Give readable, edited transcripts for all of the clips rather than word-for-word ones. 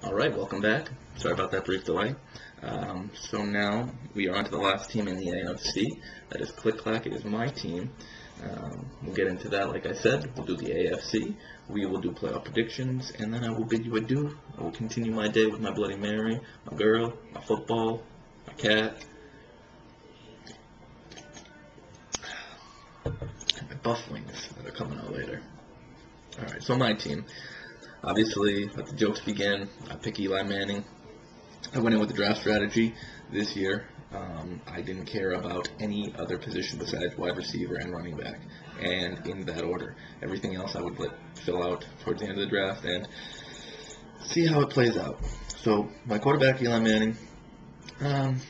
Alright, welcome back. Sorry about that brief delay. So now we are on to the last team in the AFC. That is Click Clack. It is my team. We'll get into that, like I said. We'll do the AFC. We will do playoff predictions, and then I will bid you adieu. I will continue my day with my Bloody Mary, my girl, my football, my cat, and my buff wings that are coming out later. Alright, so my team. Obviously, let the jokes begin. I pick Eli Manning. I went in with the draft strategy this year. I didn't care about any other position besides wide receiver and running back, and in that order. Everything else I would let fill out towards the end of the draft and see how it plays out. So, my quarterback, Eli Manning, I'm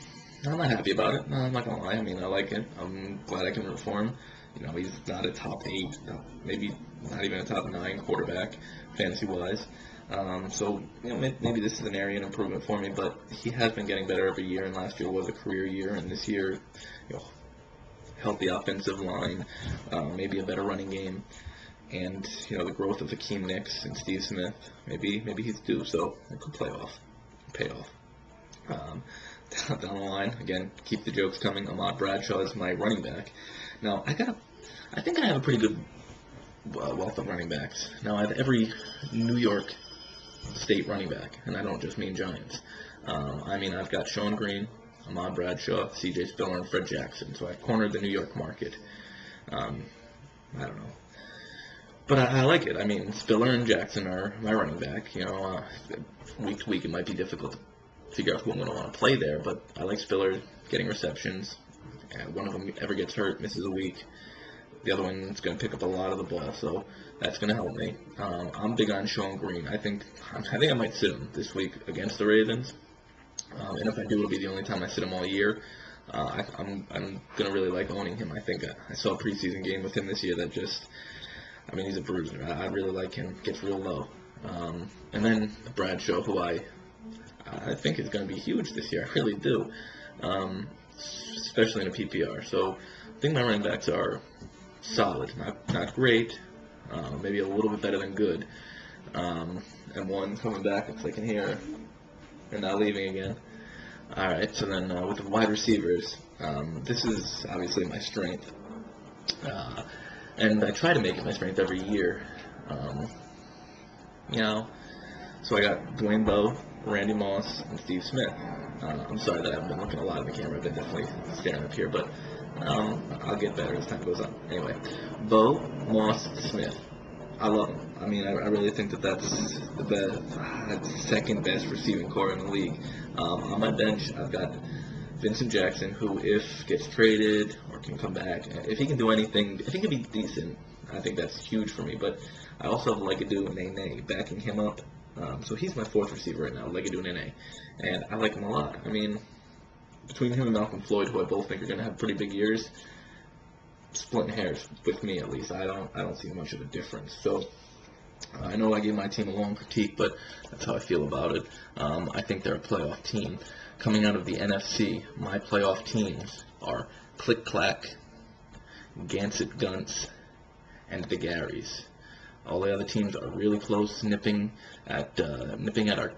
not happy about it. No, I'm not going to lie. I mean, I like it. I'm glad I can root for him. You know, he's not a top 8, maybe not even a top 9 quarterback, fantasy-wise. So, you know, maybe this is an area of improvement for me, but he has been getting better every year, and last year was a career year, and this year, you know, healthy offensive line, maybe a better running game, and, you know, the growth of Hakeem Nicks and Steve Smith, maybe he's due, so it could pay off. Down the line, again, keep the jokes coming. Ahmad Bradshaw is my running back. Now, I think I have a pretty good wealth of running backs. Now, I have every New York State running back, and I don't just mean Giants. I mean, I've got Sean Green, Ahmad Bradshaw, C.J. Spiller, and Fred Jackson. So I've cornered the New York market. I don't know. But I like it. I mean, Spiller and Jackson are my running back. You know, week to week it might be difficult to figure out who I'm going to want to play there, but I like Spiller getting receptions. One of them ever gets hurt, misses a week. The other one's going to pick up a lot of the ball, so that's going to help me. I'm big on Sean Green. I think I might sit him this week against the Ravens, and if I do, it'll be the only time I sit him all year. I'm going to really like owning him. I think I saw a preseason game with him this year that I mean, he's a bruiser. I really like him. Gets real low. And then Bradshaw, who I think is going to be huge this year. I really do, especially in a PPR. So I think my running backs are solid, not great, maybe a little bit better than good. And one coming back, if I can hear, and not leaving again. All right, so then with the wide receivers, this is obviously my strength, and I try to make it my strength every year. You know, so I got Dwayne Bowe, Randy Moss, and Steve Smith. I'm sorry that I haven't been looking a lot at the camera. I've been definitely staring up here, but I'll get better as time goes on. Anyway, Bowe, Moss, Smith. I love them. I mean, I really think that's the best, second best receiving core in the league. On my bench, I've got Vincent Jackson, who, if gets traded or can come back, if he can do anything, if he can be decent, I think that's huge for me. But I also have Legadoo Nene backing him up. So he's my fourth receiver right now, Legadoo Nene, and I like him a lot. I mean, between him and Malcolm Floyd, who I both think are going to have pretty big years, splitting hairs with me at least. I don't see much of a difference. So I know I gave my team a long critique, but that's how I feel about it. I think they're a playoff team. Coming out of the NFC, my playoff teams are Click Clack, Gansett Gunts, and the Garys. All the other teams are really close, nipping at our,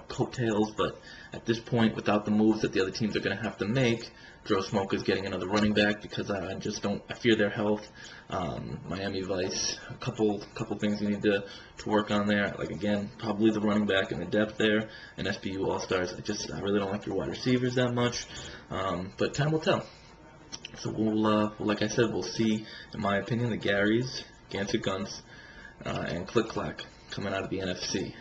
coattails. But at this point, without the moves that the other teams are going to have to make, Joe Smoke is getting another running back because I fear their health. Miami Vice, a couple things we need to work on there. Like again, probably the running back and the depth there, and SBU All Stars. I really don't like your wide receivers that much, but time will tell. So we'll, like I said, we'll see. In my opinion, the Garys, Gansett Guns, and Click Clack coming out of the NFC.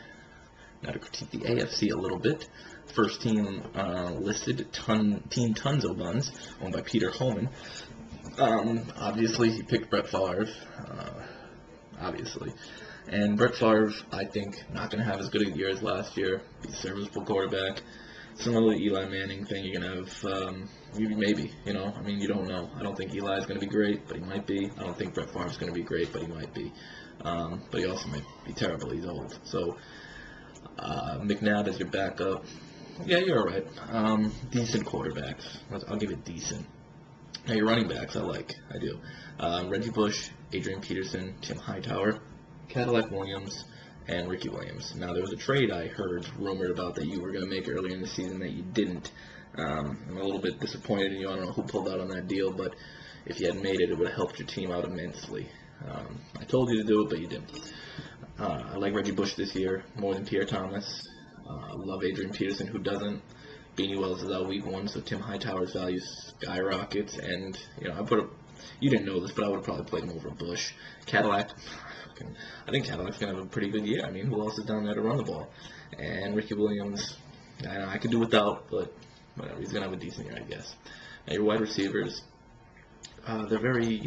Now to critique the AFC a little bit. First team listed, Team Tunzo Buns, owned by Peter Holman. Obviously, he picked Brett Favre. Obviously. And Brett Favre, I think, not going to have as good a year as last year. He's a serviceable quarterback. Similar to Eli Manning thing, you're going to have, maybe, you don't know. I don't think Eli's going to be great, but he might be. I don't think Brett Favre's going to be great, but he might be. But he also might be terrible. He's old. So, McNabb as your backup. Yeah, you're all right. Decent quarterbacks. I'll give it decent. Now, your running backs, I do. Reggie Bush, Adrian Peterson, Tim Hightower, Cadillac Williams, and Ricky Williams. Now, there was a trade I heard rumored about that you were going to make earlier in the season that you didn't. I'm a little bit disappointed in you. I don't know who pulled out on that deal, but if you had made it, it would have helped your team out immensely. I told you to do it, but you didn't. I like Reggie Bush this year more than Pierre Thomas. I love Adrian Peterson, who doesn't. Beanie Wells is out week 1, so Tim Hightower's value skyrockets. And, you didn't know this, but I would have probably played him over Bush. Cadillac, I think Cadillac's going to have a pretty good year. I mean, who else is down there to run the ball? And Ricky Williams, I could do without, but whatever. He's going to have a decent year, I guess. And your wide receivers, they're very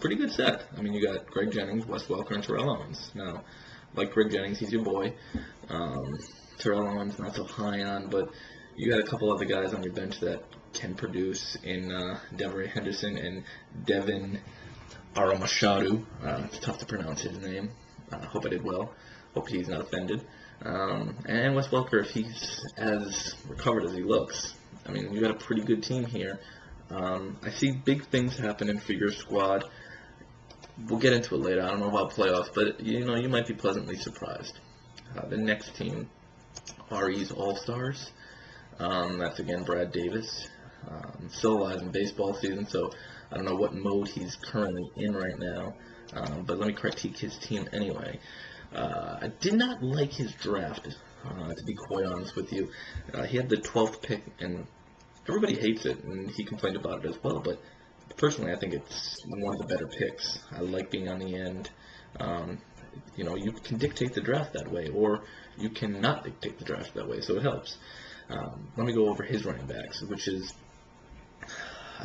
pretty good set. I mean, you got Greg Jennings, Wes Welker, and Terrell Owens. Now, like Greg Jennings, he's your boy. Terrell Owens, not so high on, but you got a couple other guys on your bench that can produce in Devery Henderson and Devin Aramashadu. It's tough to pronounce his name. Hope I did well. Hope he's not offended. And Wes Welker, if he's as recovered as he looks. I mean, you got a pretty good team here. I see big things happening for your squad. We'll get into it later. I don't know about playoffs, but you might be pleasantly surprised. The next team, RE's All-Stars. That's again Brad Davis. Still alive in baseball season, so I don't know what mode he's currently in right now. But let me critique his team anyway. I did not like his draft, to be quite honest with you. He had the 12th pick, and everybody hates it, and he complained about it as well. But personally, I think it's one of the better picks. I like being on the end. You can dictate the draft that way, or you cannot dictate the draft that way, so it helps. Let me go over his running backs, which is,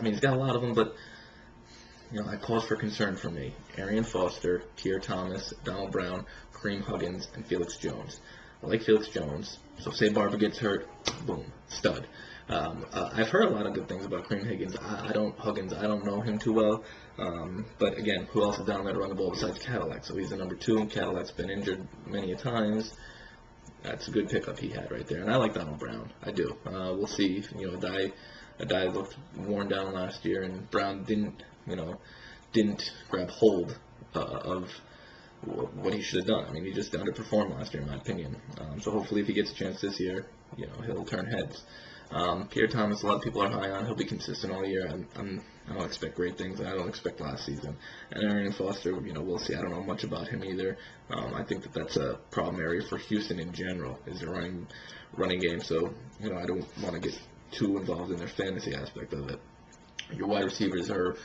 he's got a lot of them, but, I cause for concern for me. Arian Foster, Pierre Thomas, Donald Brown, Kareem Huggins, and Felix Jones. I like Felix Jones, so say Barber gets hurt, boom, stud. I've heard a lot of good things about Kareem Higgins. I don't know him too well. But again, who else is down there to run the ball besides Cadillac? So he's the number 2, and Cadillac's been injured many a times. That's a good pickup he had right there. And I like Donald Brown. I do. We'll see. Adai looked worn down last year, and Brown didn't grab hold of what he should have done. I mean, he just underperformed last year, in my opinion. So hopefully, if he gets a chance this year, he'll turn heads. Pierre Thomas, a lot of people are high on. He'll be consistent all year. I don't expect great things. I don't expect last season. And Arian Foster, we'll see. I don't know much about him either. I think that's a problem area for Houston in general, is the running game. So, I don't want to get too involved in their fantasy aspect of it. Your wide receivers are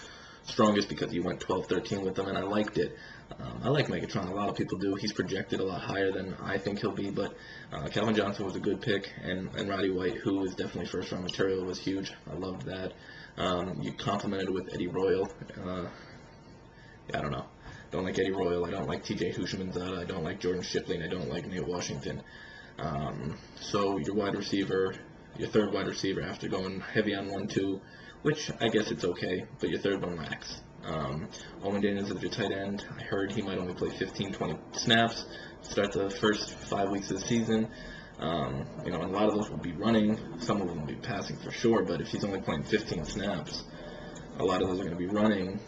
strongest because you went 12-13 with them, and I liked it. I like Megatron. A lot of people do. He's projected a lot higher than I think he'll be, but Calvin Johnson was a good pick, and Roddy White, who is definitely first-round material, was huge. I loved that. You complimented with Eddie Royal. I don't know. Don't like Eddie Royal. I don't like T.J. Houshmandzadeh. I don't like Jordan Shipley, and I don't like Nate Washington. So your third wide receiver, after going heavy on 1-2, which I guess it's okay, but your third one lacks. Owen Daniels is your tight end. I heard he might only play 15-20 snaps, start the first 5 weeks of the season. And a lot of those will be running. Some of them will be passing for sure, but if he's only playing 15 snaps, a lot of those are going to be running.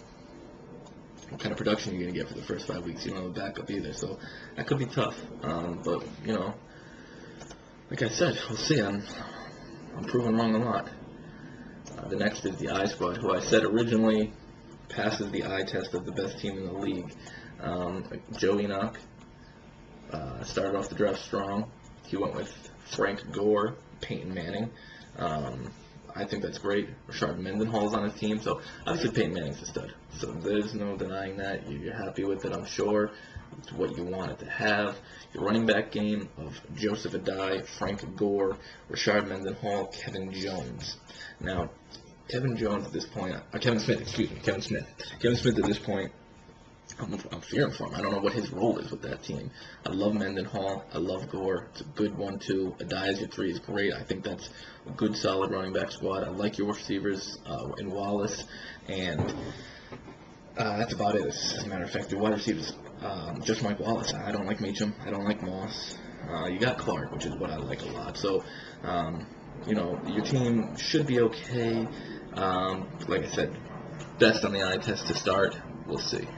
What kind of production are you going to get for the first 5 weeks? You don't have a backup either, so that could be tough. But, like I said, we'll see. I'm proven wrong a lot. The next is the I squad, who I said originally passes the eye test of the best team in the league. Joe Enoch started off the draft strong. He went with Frank Gore, Peyton Manning. I think that's great. Rashard Mendenhall's on his team, so obviously Peyton Manning's a stud. So there's no denying that. You're happy with it, I'm sure. It's what you wanted to have. Your running back game of Joseph Adai, Frank Gore, Rashard Mendenhall, Kevin Jones. Now, Kevin Smith at this point, I'm fearing for him. I don't know what his role is with that team. I love Mendenhall. I love Gore. It's a good 1-2. Adai as your 3 is great. I think that's a good, solid running back squad. I like your receivers in Wallace, and that's about it. As a matter of fact, your wide receivers, just Mike Wallace. I don't like Meacham. I don't like Moss. You got Clark, which is what I like a lot. So, your team should be okay. Like I said, best on the eye test to start. We'll see.